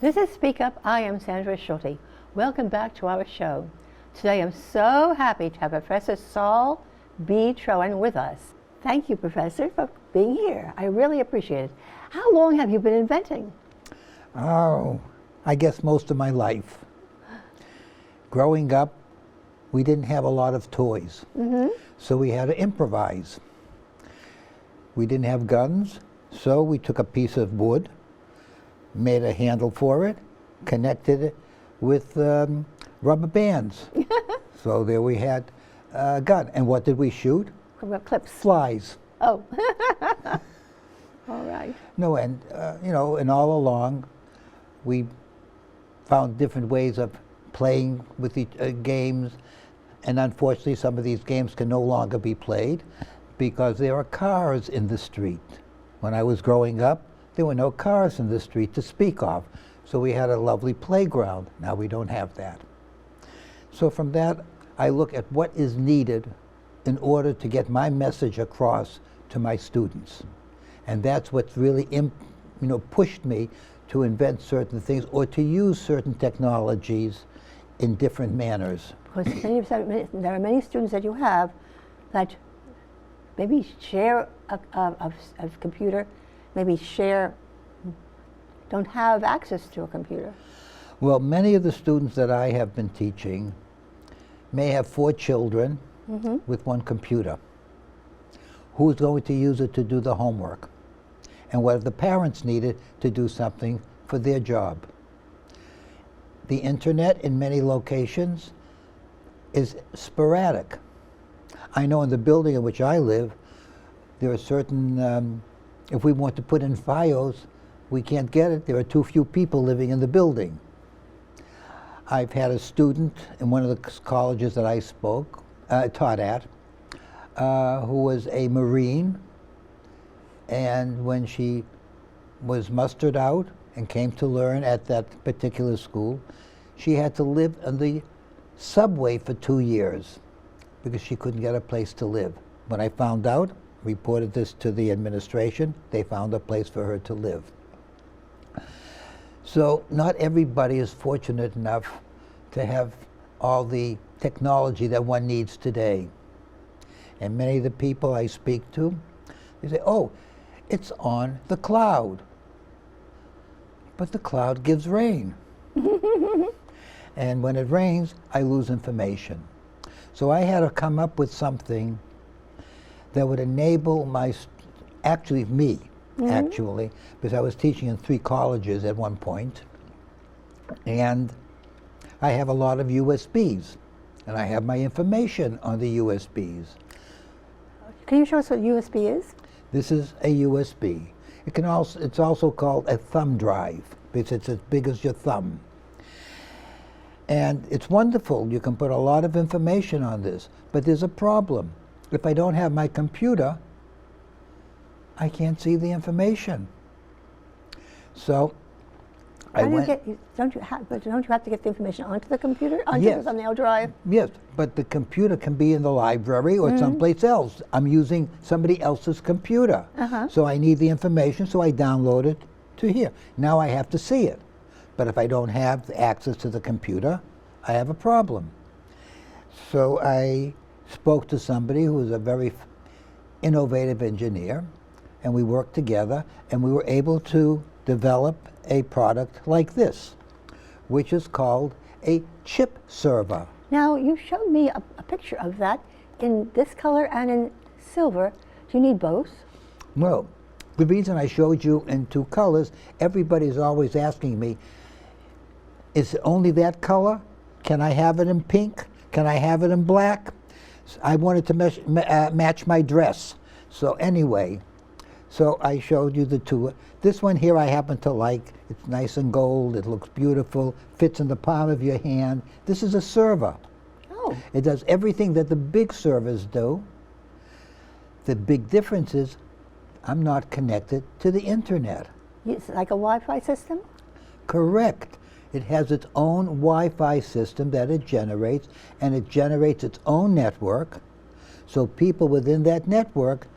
This is Speak Up. I am Sandra Schulte. Welcome back to our show. Today I'm so happy to have Professor Saul B. Troen with us. Thank you, Professor, for being here. I really appreciate it. How long have you been inventing? Oh, I guess most of my life. Growing up, we didn't have a lot of toys, so we had to improvise. We didn't have guns, so we took a piece of wood, made a handle for it, connected it with rubber bands. So there we had a gun. And what did we shoot? Clips. Flies. Oh. All right. No, and and all along, we found different ways of playing with the games, and unfortunately, some of these games can no longer be played because there are cars in the street. When I was growing up, there were no cars in the street to speak of, so we had a lovely playground. Now we don't have that. So from that, I look at what is needed in order to get my message across to my students. And that's what's really pushed me to invent certain things or to use certain technologies in different manners. Because there are many students that you have that maybe share a computer, maybe don't have access to a computer. Well, many of the students that I have been teaching may have 4 children with 1 computer. Who's going to use it to do the homework? And what if the parents need it to do something for their job? The internet in many locations is sporadic. I know in the building in which I live, there are certain, if we want to put in FiOS, we can't get it. There are too few people living in the building. I've had a student in one of the colleges that I taught at, who was a Marine, and when she was mustered out and came to learn at that particular school, she had to live on the subway for 2 years because she couldn't get a place to live. When I found out, reported this to the administration, they found a place for her to live. So not everybody is fortunate enough to have all the technology that one needs today. And many of the people I speak to, they say, oh, it's on the cloud. But the cloud gives rain. And when it rains, I lose information. So I had to come up with something that would enable me, because I was teaching in 3 colleges at one point, and I have a lot of USBs, and I have my information on the USBs. Can you show us what USB is? This is a USB. It's also called a thumb drive, because it's as big as your thumb. And it's wonderful. You can put a lot of information on this, but there's a problem. If I don't have my computer, I can't see the information. So don't you have to get the information onto the computer, onto the thumbnail drive? Yes, but the computer can be in the library or someplace else. I'm using somebody else's computer. So I need the information, so I download it to here. Now I have to see it. But if I don't have access to the computer, I have a problem. So I spoke to somebody who was a very innovative engineer, and we worked together, and we were able to develop a product like this, which is called a chip server. Now, you showed me a picture of that in this color and in silver. Do you need both? Well, the reason I showed you in 2 colors, everybody's always asking me, is it only that color? Can I have it in pink? Can I have it in black? I wanted to match my dress. So anyway, so I showed you the 2. This one here I happen to like. It's nice and gold. It looks beautiful. Fits in the palm of your hand. This is a server. Oh. It does everything that the big servers do. The big difference is I'm not connected to the internet. It's like a Wi-Fi system? Correct. It has its own Wi-Fi system that it generates, and it generates its own network, so people within that network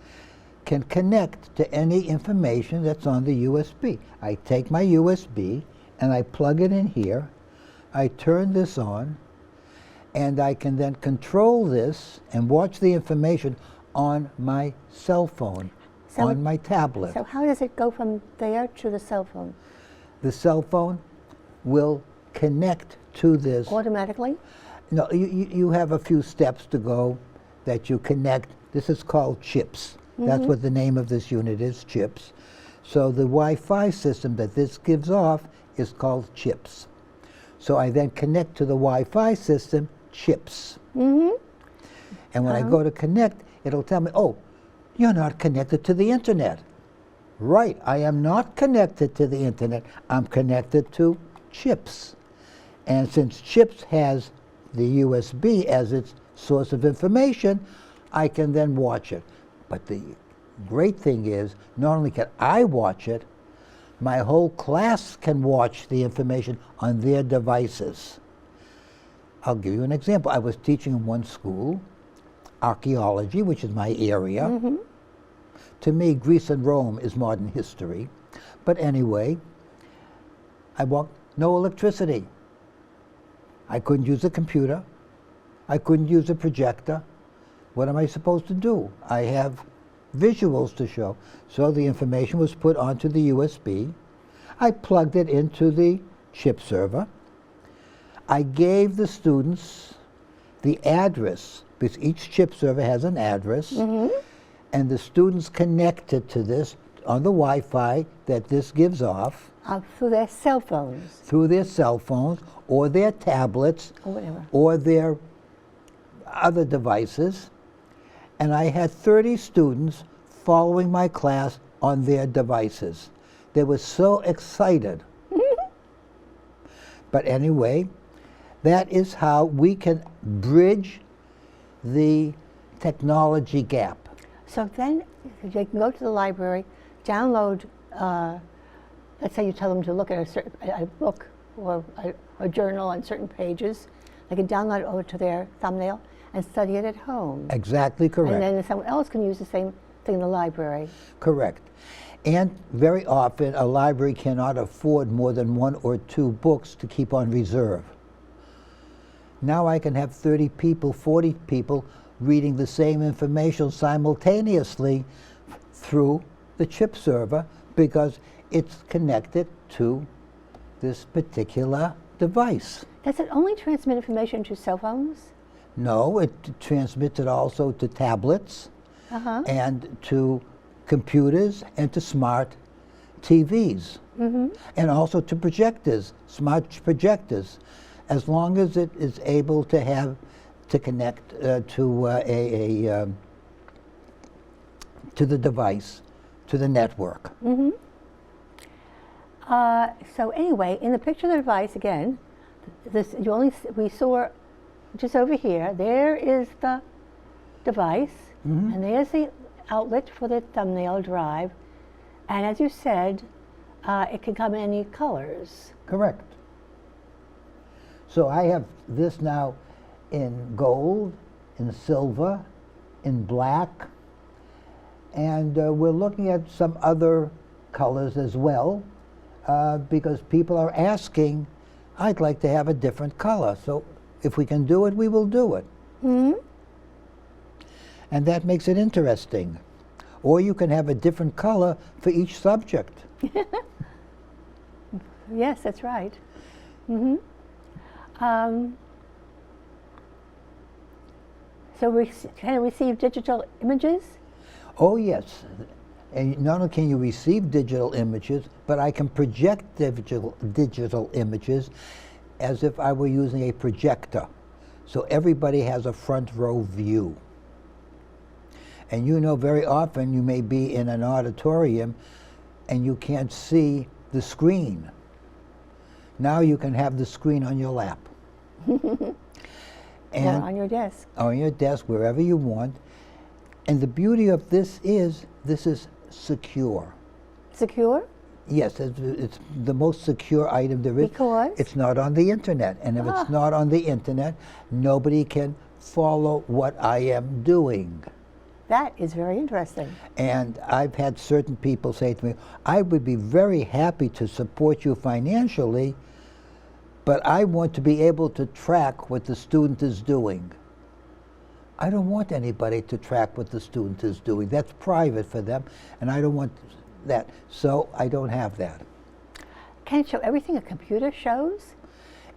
can connect to any information that's on the USB. I take my USB and I plug it in here. I turn this on, and I can then control this and watch the information on my cell phone, on my tablet. So how does it go from there to the cell phone? The cell phone will connect to this. Automatically? No, you have a few steps to go that you connect. This is called chips. That's what the name of this unit is, chips. So the Wi-Fi system that this gives off is called chips. So I then connect to the Wi-Fi system, chips. And when I go to connect, it'll tell me, oh, you're not connected to the internet. Right, I am not connected to the internet. I'm connected to chips. And since chips has the USB as its source of information, I can then watch it. But the great thing is, not only can I watch it, my whole class can watch the information on their devices. I'll give you an example. I was teaching in one school, archaeology, which is my area. To me, Greece and Rome is modern history. But anyway, I walked, no electricity. I couldn't use a computer. I couldn't use a projector. What am I supposed to do? I have visuals to show. So the information was put onto the USB. I plugged it into the chip server. I gave the students the address, because each chip server has an address, and the students connected to this on the Wi-Fi that this gives off. Through their cell phones. Through their cell phones, or their tablets, Or whatever. or their other devices. And I had 30 students following my class on their devices. They were so excited. But anyway, that is how we can bridge the technology gap. So then you can go to the library, download, let's say you tell them to look at a book or a journal on certain pages. They can download it over to their thumbnail and study it at home. Exactly correct. And then someone else can use the same thing in the library. Correct. And very often a library cannot afford more than 1 or 2 books to keep on reserve. Now I can have 30 people, 40 people reading the same information simultaneously through the chip server because it's connected to this particular device. Does it only transmit information to cell phones? No, it transmits it also to tablets and to computers and to smart TVs and also to projectors, smart projectors, as long as it is able to have to connect to the device, to the network. So anyway, in the picture of the device, again, we saw just over here, there is the device, and there's the outlet for the thumbnail drive. And as you said, it can come in any colors. Correct. So I have this now in gold, in silver, in black, and we're looking at some other colors as well, because people are asking, I'd like to have a different color. So if we can do it, we will do it. And that makes it interesting. Or you can have a different color for each subject. Yes, that's right. So can you receive digital images? Oh, yes. And not only can you receive digital images, but I can project digital images as if I were using a projector. So everybody has a front row view. And you know, very often you may be in an auditorium and you can't see the screen. Now you can have the screen on your lap. And or on your desk. On your desk, wherever you want. And the beauty of this is secure. Secure? Yes, it's the most secure item there is. Because? It's not on the internet. And if it's not on the internet, nobody can follow what I am doing. That is very interesting. And I've had certain people say to me, I would be very happy to support you financially, but I want to be able to track what the student is doing. I don't want anybody to track what the student is doing. That's private for them, and I don't want that. So I don't have that. Can it show everything a computer shows?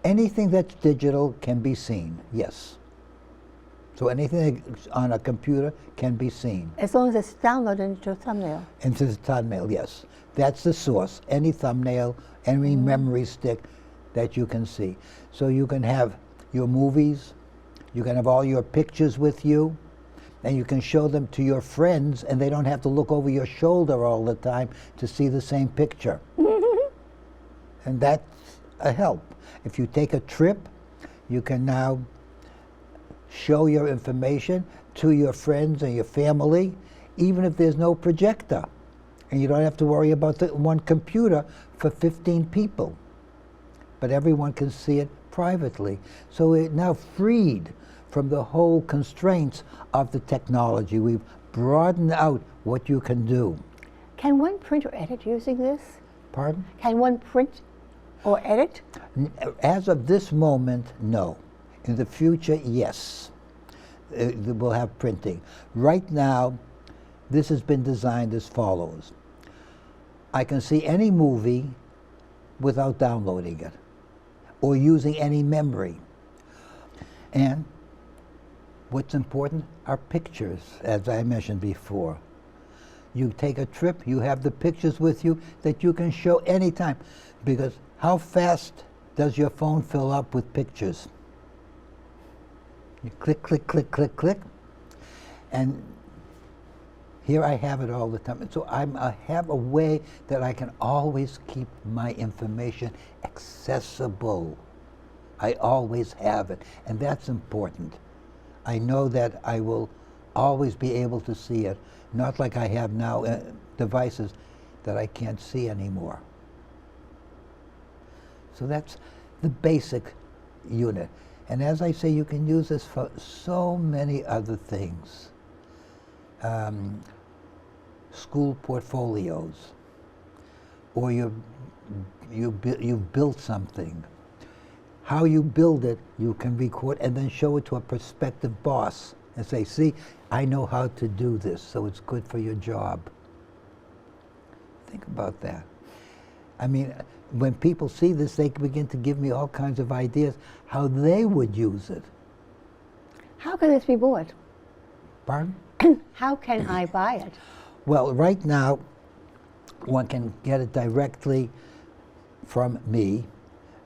Anything that's digital can be seen, yes. So anything on a computer can be seen. As long as it's downloaded into a thumbnail. Into the thumbnail, yes. That's the source. Any thumbnail, any memory stick that you can see. So you can have your movies, you can have all your pictures with you, and you can show them to your friends, and they don't have to look over your shoulder all the time to see the same picture. And that's a help. If you take a trip, you can now show your information to your friends and your family, even if there's no projector. And you don't have to worry about the one computer for 15 people. But everyone can see it privately. So we're now freed from the whole constraints of the technology. We've broadened out what you can do. Can one print or edit using this? Pardon? Can one print or edit? As of this moment, no. In the future, yes. We'll have printing. Right now, this has been designed as follows. I can see any movie without downloading it or using any memory. And what's important are pictures, as I mentioned before. You take a trip, you have the pictures with you that you can show anytime. Because how fast does your phone fill up with pictures? You click, click, click, click, click. And here I have it all the time. And so I have a way that I can always keep my information accessible. I always have it. And that's important. I know that I will always be able to see it, not like I have now devices that I can't see anymore. So that's the basic unit. And as I say, you can use this for so many other things. School portfolios, or you've built something. How you build it, you can record and then show it to a prospective boss and say, see, I know how to do this, so it's good for your job. Think about that. I mean, when people see this, they begin to give me all kinds of ideas how they would use it. How can this be bought? Pardon? How can I buy it? Well, right now, one can get it directly from me.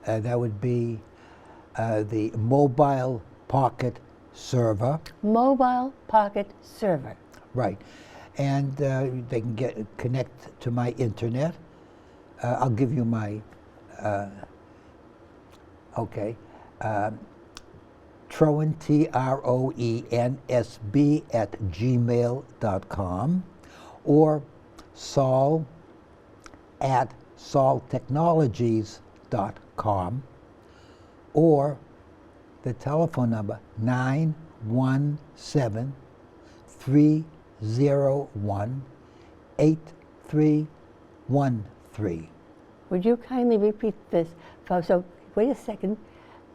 That would be the Mobile Pocket Server. Mobile Pocket Server. Right. And they can connect to my internet. I'll give you my, Troensb @gmail.com, or Saul@saultechnologies.com, or the telephone number 917-301-8313. Would you kindly repeat this? So, wait a second.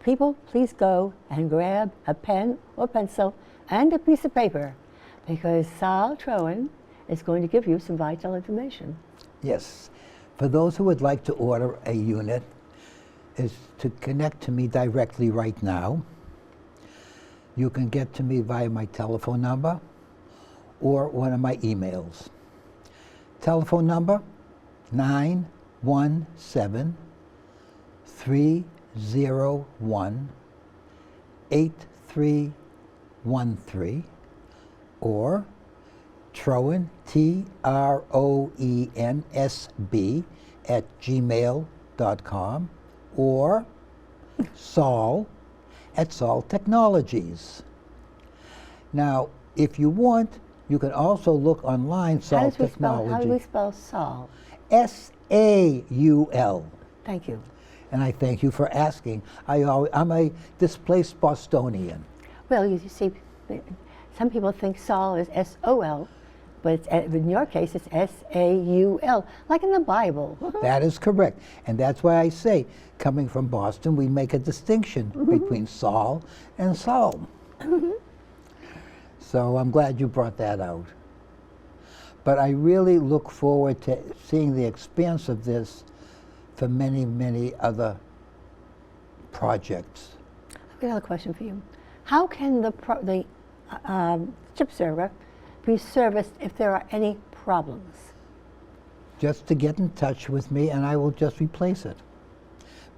People, please go and grab a pen or pencil and a piece of paper, because Saul Troen is going to give you some vital information. Yes. For those who would like to order a unit, is to connect to me directly right now. You can get to me via my telephone number or one of my emails. Telephone number, 917-301-8313, or Troen, Troensb @gmail.com, or Saul@saultechnologies. Now, if you want, you can also look online, Saul Technology. How do we spell Saul? S-A-U-L. Thank you. And I thank you for asking. I'm a displaced Bostonian. Well, you see, Some people think Sol is S-O-L, but it's, in your case, it's S-A-U-L, like in the Bible. That is correct. And that's why I say, coming from Boston, we make a distinction between Sol and Saul. So I'm glad you brought that out. But I really look forward to seeing the expanse of this for many, many other projects. I've got another question for you. How can the chip server be serviced if there are any problems? Just to get in touch with me and I will just replace it.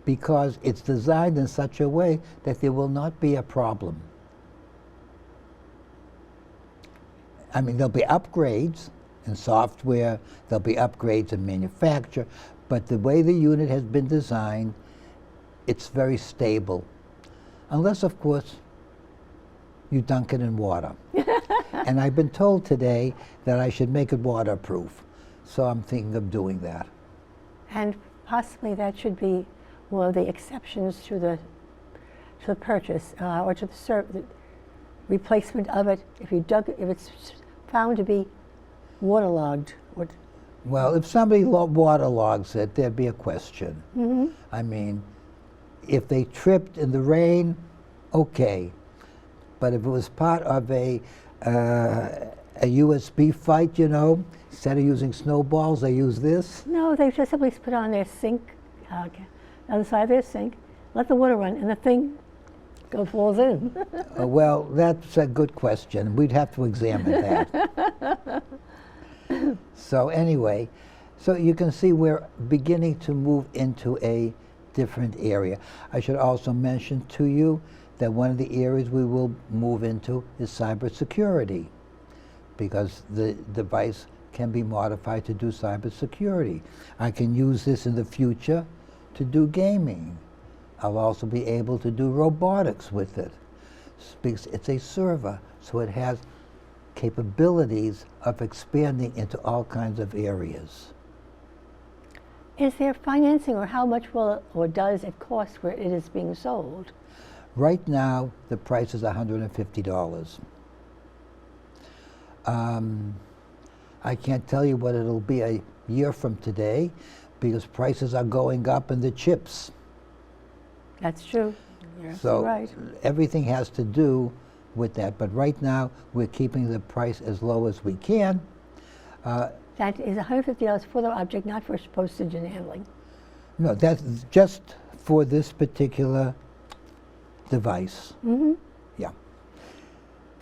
Because it's designed in such a way that there will not be a problem. I mean, there'll be upgrades in software, there'll be upgrades in manufacture, but the way the unit has been designed, it's very stable. Unless, of course, you dunk it in water. And I've been told today that I should make it waterproof. So I'm thinking of doing that. And possibly that should be one of the exceptions to the purchase or to the replacement of it if it's found to be waterlogged. Well, if somebody waterlogs it, there'd be a question. I mean, if they tripped in the rain, okay. But if it was part of a USB fight, you know, instead of using snowballs, they use this. No, they just simply put on their sink, on the side of their sink, let the water run, and the thing falls in. Well, that's a good question. We'd have to examine that. So anyway, so you can see we're beginning to move into a different area. I should also mention to you that one of the areas we will move into is cybersecurity, because the device can be modified to do cybersecurity. I can use this in the future to do gaming. I'll also be able to do robotics with it, because it's a server, so it has capabilities of expanding into all kinds of areas. Is there financing, or how much will it, or does it cost where it is being sold? Right now, the price is $150. I can't tell you what it'll be a year from today, because prices are going up in the chips. That's true. You're So right. everything has to do with that. But right now, we're keeping the price as low as we can. That is $150 for the object, not for postage and handling. No, that's just for this particular device. Yeah.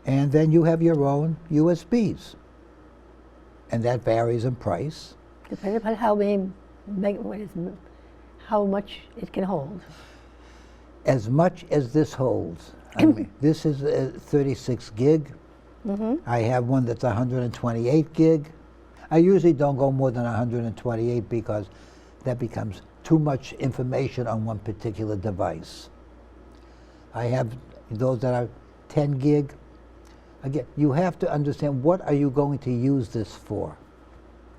And then you have your own USBs. And that varies in price. Depending upon how much it can hold. As much as this holds. I mean, this is a 36 gig. I have one that's 128 gig. I usually don't go more than 128 because that becomes too much information on one particular device. I have those that are 10 gig. Again, you have to understand, what are you going to use this for?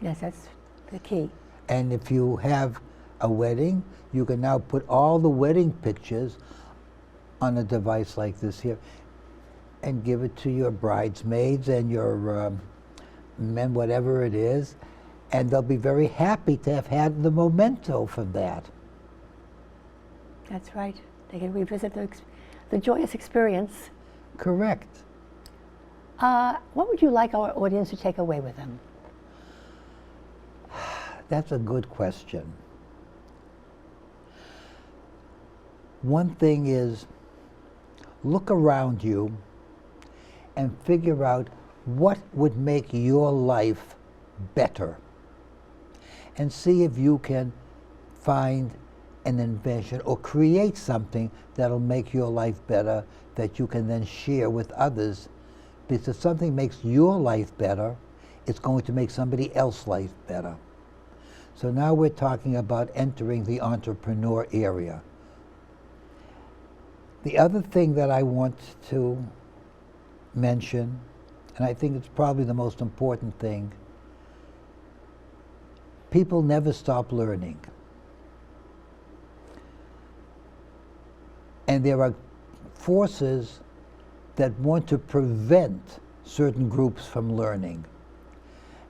Yes, that's the key. And if you have a wedding, you can now put all the wedding pictures on a device like this here and give it to your bridesmaids and your men, whatever it is, and they'll be very happy to have had the memento from that. That's right. They can revisit the joyous experience. Correct. What would you like our audience to take away with them? That's a good question. One thing is, look around you and figure out what would make your life better, and see if you can find an invention or create something that'll make your life better that you can then share with others. Because if something makes your life better, it's going to make somebody else's life better. So now we're talking about entering the entrepreneur area. The other thing that I want to mention, and I think it's probably the most important thing, people never stop learning. And there are forces that want to prevent certain groups from learning.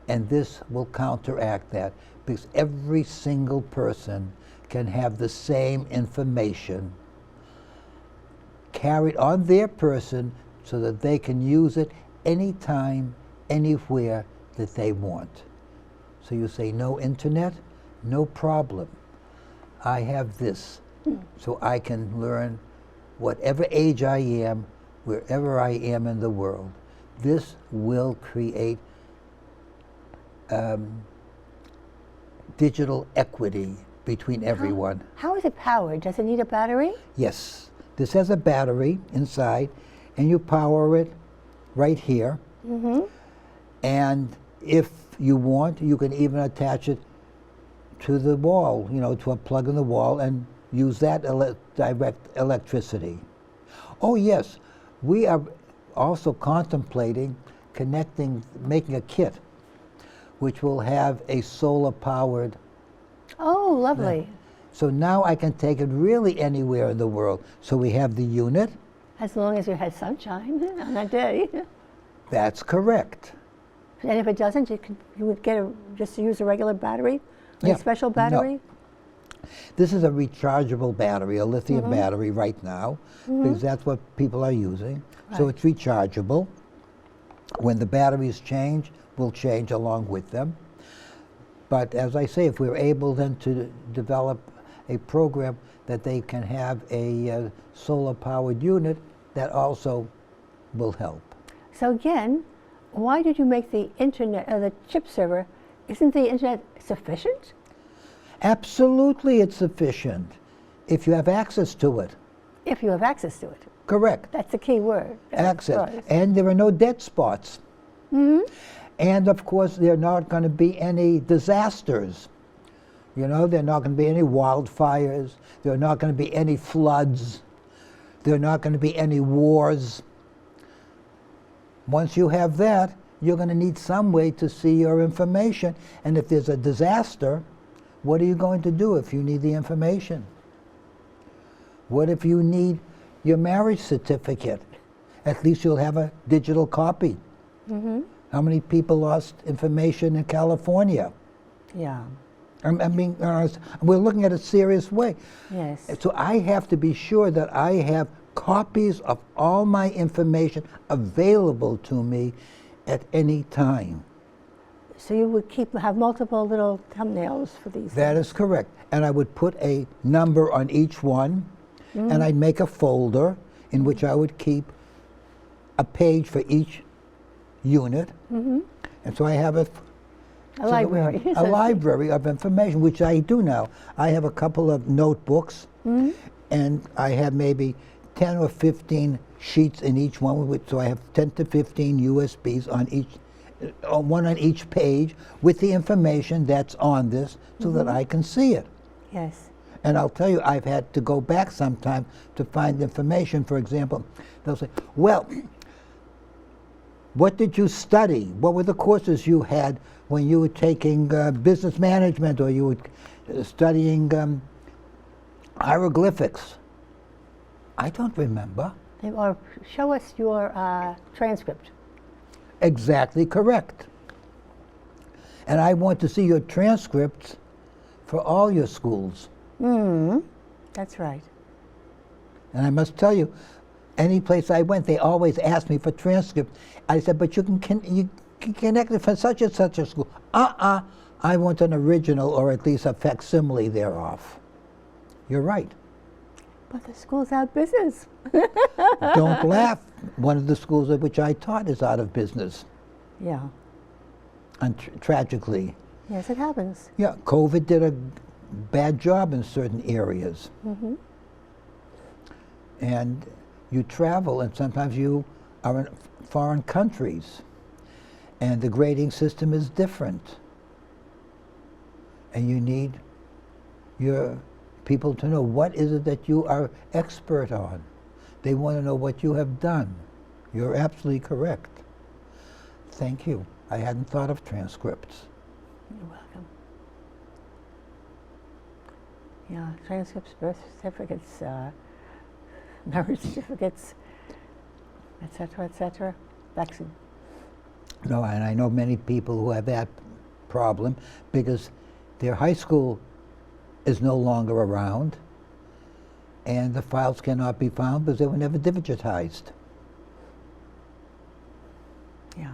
And this will counteract that, because every single person can have the same information carried on their person so that they can use it anytime, anywhere that they want. So you say, no internet? No problem. I have this, so I can learn whatever age I am, wherever I am in the world. This will create digital equity between everyone. How is it powered? Does it need a battery? Yes. This has a battery inside, and you power it right here. And if you want, you can even attach it to the wall, you know, to a plug in the wall, and use that direct electricity. Oh yes, we are also contemplating making a kit which will have a solar-powered. Oh, lovely. So now I can take it really anywhere in the world. So we have the unit. As long as you had sunshine on that day. That's correct. And if it doesn't, you would just use a regular battery, a special battery? No. This is a rechargeable battery, a lithium battery right now, because that's what people are using. Right. So it's rechargeable. When the batteries change, we'll change along with them. But as I say, if we're able then to develop a program that they can have a solar-powered unit, that also will help. So again, why did you make the internet, the chip server? Isn't the internet sufficient? Absolutely, it's sufficient if you have access to it. If you have access to it. Correct. That's the key word. Access. And there are no dead spots. And of course, there are not going to be any disasters. You know, there are not going to be any wildfires. There are not going to be any floods. There are not going to be any wars. Once you have that, you're going to need some way to see your information. And if there's a disaster, what are you going to do if you need the information? What if you need your marriage certificate? At least you'll have a digital copy. How many people lost information in California? Yeah. I'm being honest. We're looking at a serious way. Yes. So I have to be sure that I have copies of all my information available to me at any time. So you would have multiple little thumbnails for these That things. is correct. And I would put a number on each one, and I'd make a folder in which I would keep a page for each unit. And so I have a library. A library of information, which I do now. I have a couple of notebooks, and I have maybe 10 or 15 sheets in each one, so I have 10 to 15 USBs on each, one on each page, with the information that's on this, so that I can see it. Yes. And I'll tell you, I've had to go back sometime to find information. For example, they'll say, well, what did you study? What were the courses you had when you were taking business management, or you were studying hieroglyphics? I don't remember. Or show us your transcript. Exactly correct. And I want to see your transcripts for all your schools. That's right. And I must tell you, any place I went, they always asked me for transcripts. I said, but you can connect it for such and such a school. I want an original, or at least a facsimile thereof. You're right. But the school's out of business. Don't laugh. One of the schools at which I taught is out of business. Yeah. And tragically. Yes, it happens. Yeah, COVID did a bad job in certain areas. And you travel, and sometimes you are in foreign countries, and the grading system is different. And you need your people to know what is it that you are expert on. They want to know what you have done. You're absolutely correct. Thank you. I hadn't thought of transcripts. You're welcome. Yeah, transcripts, birth certificates, marriage certificates, etc., etc. Vaccine. No, and I know many people who have that problem because their high school is no longer around and the files cannot be found because they were never digitized. Yeah.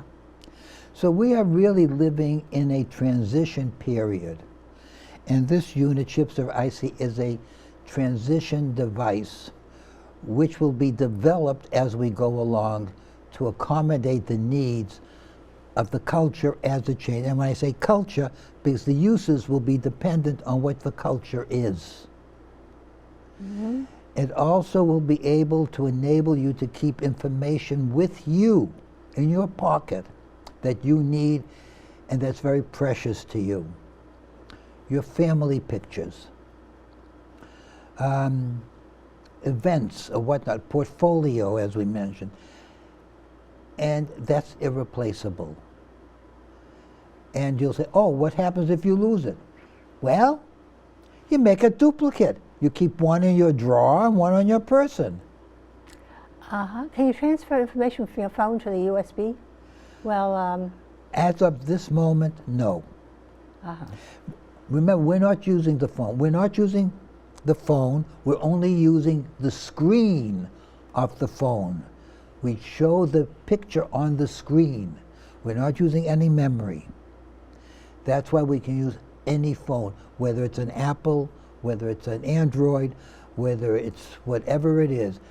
So we are really living in a transition period. And this unit, Chips of IC, is a transition device which will be developed as we go along to accommodate the needs of the culture as it changes. And when I say culture, because the uses will be dependent on what the culture is. Mm-hmm. It also will be able to enable you to keep information with you in your pocket that you need and that's very precious to you. Your family pictures, events or whatnot, portfolio as we mentioned, and that's irreplaceable. And you'll say, oh, what happens if you lose it? Well, you make a duplicate. You keep one in your drawer and one on your person. Uh-huh. Can you transfer information from your phone to the USB? Well, as of this moment, no. Uh-huh. Remember, we're not using the phone. We're not using the phone. We're only using the screen of the phone. We show the picture on the screen. We're not using any memory. That's why we can use any phone, whether it's an Apple, whether it's an Android, whether it's whatever it is.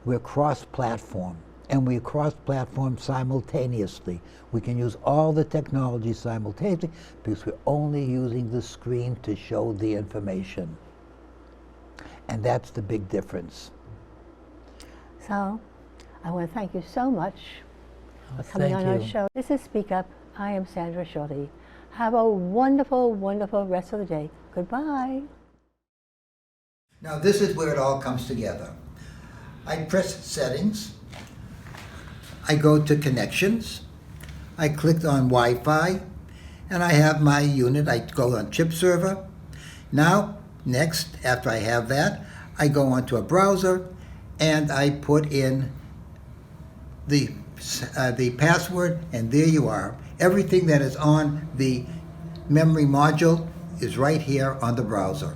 We're cross-platform, and we cross-platform simultaneously. We can use all the technology simultaneously because we're only using the screen to show the information. And that's the big difference. So, I want to thank you so much for coming on our show. This is Speak Up. I am Sandra Shorty. Have a wonderful, wonderful rest of the day. Goodbye. Now this is where it all comes together. I press Settings. I go to Connections. I clicked on Wi-Fi, and I have my unit. I go on Chip Server. Now, next, after I have that, I go onto a browser, and I put in the password, and there you are. Everything that is on the memory module is right here on the browser.